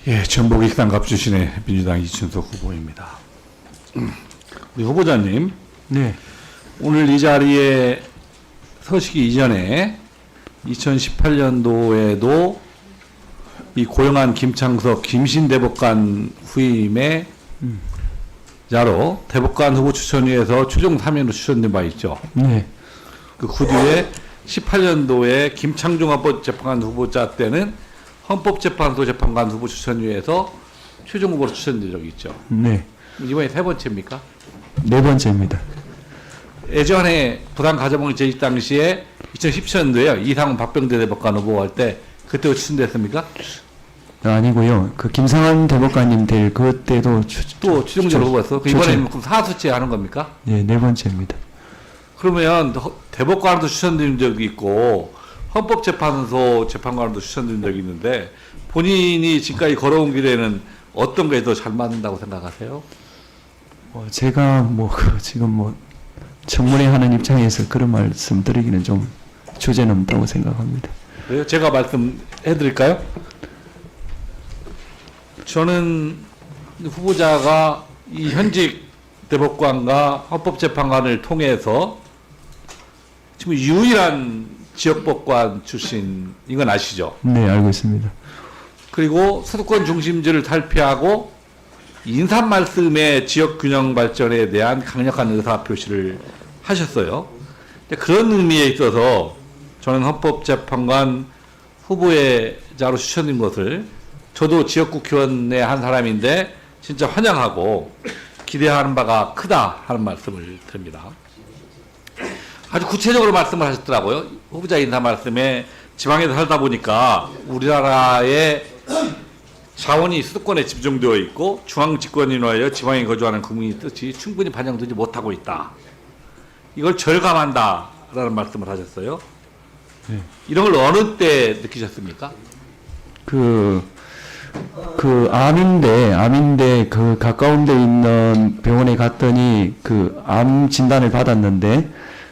예, 전북 익산갑 출신의 민주당 이춘석 후보입니다. 우리 후보자님, 네. 오늘 이 자리에 서시기 이전에 2018년도에도 이 고용한 김창석 김신대법관 후임의 자로 대법관 후보 추천위에서 최종 3위로 추천된 바 있죠. 네. 그 뒤에 18년도에 김창중 헌법재판관 후보자 때는 헌법재판소 재판관 후보 추천위에서 최종 후보로 추천된 적이 있죠. 네. 이번에 세 번째입니까? 네 번째입니다. 예전에 부산 가자봉 재직 당시에 2017년도에요. 이상훈 박병대 대법관 후보 할 때 그때 추천됐습니까? 아니고요. 그 김상환 대법관님 될 그때도 또 최종적으로 후보였어. 그 이번에는 그럼 4수째 하는 겁니까? 네, 네 번째입니다. 그러면 대법관도 추천된 적이 있고 헌법재판소 재판관도 추천된 적이 있는데 본인이 지금까지 걸어온 길에는 어떤 게 더 잘 맞는다고 생각하세요? 제가 지금 청문회 하는 입장에서 그런 말씀 드리기는 좀 주제넘다고 생각합니다. 그래요? 제가 말씀해 드릴까요? 저는 후보자가 이 현직 대법관과 헌법재판관을 통해서 지금 유일한 지역법관 출신 이건 아시죠? 네, 알고 있습니다. 그리고 수도권 중심지를 탈피하고 인사 말씀의 지역 균형 발전에 대한 강력한 의사 표시를 하셨어요. 그런 의미에 있어서 저는 헌법재판관 후보자로 추천된 것을 저도 지역국회의원의 한 사람인데 진짜 환영하고 기대하는 바가 크다 하는 말씀을 드립니다. 아주 구체적으로 말씀을 하셨더라고요. 후보자 인사 말씀에 지방에서 살다 보니까 우리나라의 자원이 수도권에 집중되어 있고 중앙 집권을 위하여 지방에 거주하는 국민의 뜻이 충분히 반영되지 못하고 있다. 이걸 절감한다라는 말씀을 하셨어요. 네. 이런 걸 어느 때 느끼셨습니까? 암인데 그 가까운 데 있는 병원에 갔더니 그 암 진단을 받았는데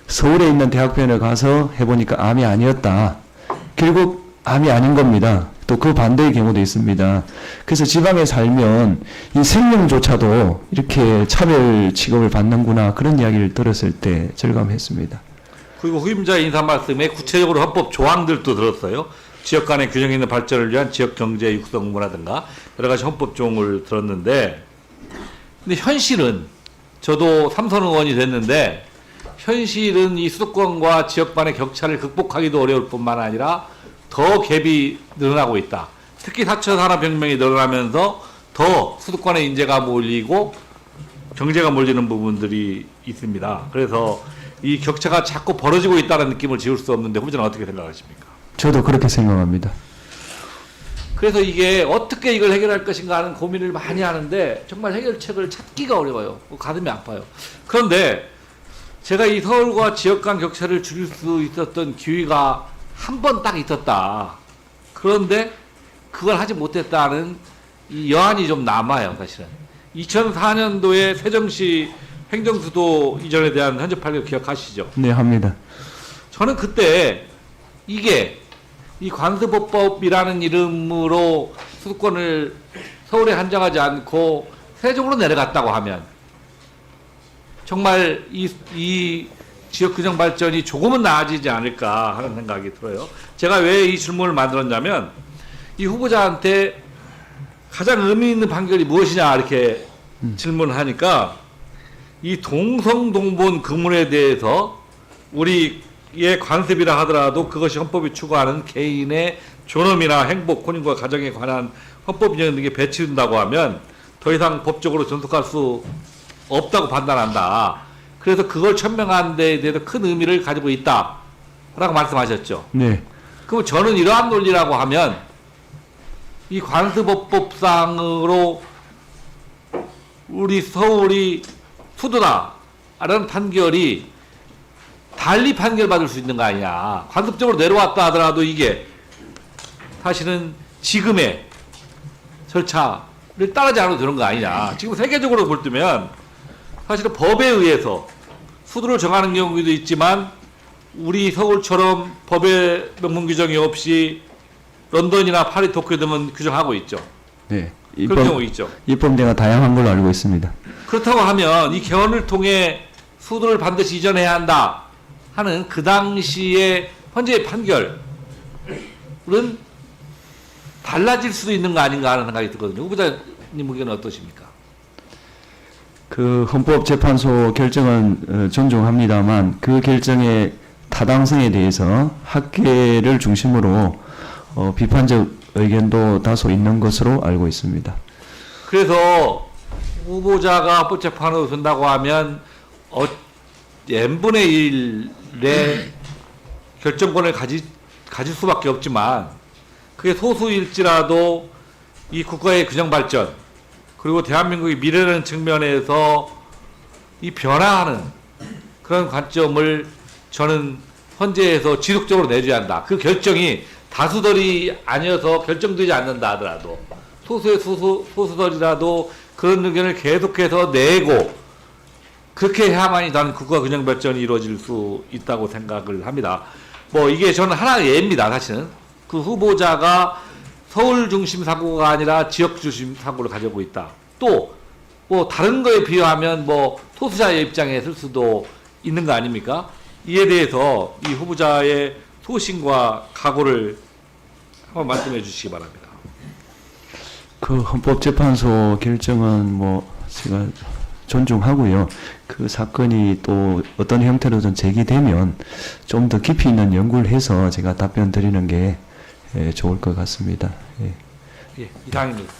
서울에 있는 대학병원에 가서 해보니까 암이 아니었다. 결국 암이 아닌 겁니다. 또 그 반대의 경우도 있습니다. 그래서 지방에 살면 이 생명조차도 이렇게 차별 취급을 받는구나 그런 이야기를 들었을 때 절감했습니다. 그리고 후임자 인사 말씀에 구체적으로 헌법 조항들도 들었어요. 지역 간의 균형 있는 발전을 위한 지역 경제 육성 문화든가 여러 가지 헌법 조항을 들었는데 근데 현실은 저도 삼선 의원이 됐는데 현실은 이 수도권과 지역 간의 격차를 극복하기도 어려울 뿐만 아니라 더 갭이 늘어나고 있다. 특히 4차 산업혁명이 늘어나면서 더 수도권의 인재가 몰리고 경제가 몰리는 부분들이 있습니다. 그래서 이 격차가 자꾸 벌어지고 있다는 느낌을 지울 수 없는데 후보자는 어떻게 생각하십니까? 저도 그렇게 생각합니다. 그래서 이게 어떻게 이걸 해결할 것인가 하는 고민을 많이 하는데 정말 해결책을 찾기가 어려워요. 가슴이 아파요. 그런데 제가 이 서울과 지역 간 격차를 줄일 수 있었던 기회가 한 번 딱 있었다. 그런데 그걸 하지 못했다는 이 여한이 좀 남아요, 사실은. 2004년도에 세정시 행정수도 이전에 대한 현재 판결 기억하시죠? 네, 합니다. 저는 그때 이게 이 관습법이라는 이름으로 수도권을 서울에 한정하지 않고 세종으로 내려갔다고 하면 정말 이 지역 균형 발전이 조금은 나아지지 않을까 하는 생각이 들어요. 제가 왜 이 질문을 만들었냐면 이 후보자한테 가장 의미 있는 판결이 무엇이냐 이렇게 질문을 하니까 이 동성동본 금문에 대해서 우리의 관습이라 하더라도 그것이 헌법이 추구하는 개인의 존엄이나 행복, 혼인과 가정에 관한 헌법 인정 등에 배치된다고 하면 더 이상 법적으로 존속할 수 없다고 판단한다. 그래서 그걸 천명하는 데에 대해서 큰 의미를 가지고 있다라고 말씀하셨죠. 네. 그럼 저는 이러한 논리라고 하면 이 관습법상으로 우리 서울이 수도다라는 판결이 달리 판결받을 수 있는 거 아니냐. 관습적으로 내려왔다 하더라도 이게 사실은 지금의 절차를 따르지 않아도 되는 거 아니냐. 지금 세계적으로 볼 때면 사실은 법에 의해서 수도를 정하는 경우도 있지만 우리 서울처럼 법의 명문 규정이 없이 런던이나 파리, 도쿄 등은 규정하고 있죠. 네. 그런 경우 있죠. 입법대가 다양한 걸로 알고 있습니다. 그렇다고 하면 이 개헌을 통해 수도를 반드시 이전해야 한다 하는 그 당시의 헌재의 판결은 달라질 수도 있는 거 아닌가 하는 생각이 들거든요. 후보자님 의견은 어떠십니까? 그 헌법재판소 결정은 존중합니다만 그 결정의 타당성에 대해서 학계를 중심으로 비판적 의견도 다소 있는 것으로 알고 있습니다. 그래서 후보자가 헌법재판으로 선다고 하면 n분의 1의 결정권을 가질 수밖에 없지만 그게 소수일지라도 이 국가의 균형 발전 그리고 대한민국의 미래라는 측면에서 이 변화하는 그런 관점을 저는 헌재에서 지속적으로 내줘야 한다. 그 결정이 다수설이 아니어서 결정되지 않는다 하더라도 소수의 소수설이라도 그런 의견을 계속해서 내고 그렇게 해야만이 난 국가 균형 발전이 이루어질 수 있다고 생각을 합니다. 뭐 이게 저는 하나의 예입니다. 사실은 그 후보자가 서울 중심 사고가 아니라 지역 중심 사고를 가지고 있다. 또 뭐 다른 거에 비하면 뭐 소수자의 입장에 쓸 수도 있는 거 아닙니까? 이에 대해서 이 후보자의 소신과 각오를 한번 말씀해 주시기 바랍니다. 그 헌법재판소 결정은 뭐 제가 존중하고요. 그 사건이 또 어떤 형태로든 제기되면 좀 더 깊이 있는 연구를 해서 제가 답변 드리는 게 좋을 것 같습니다. 예. 예, 이상입니다.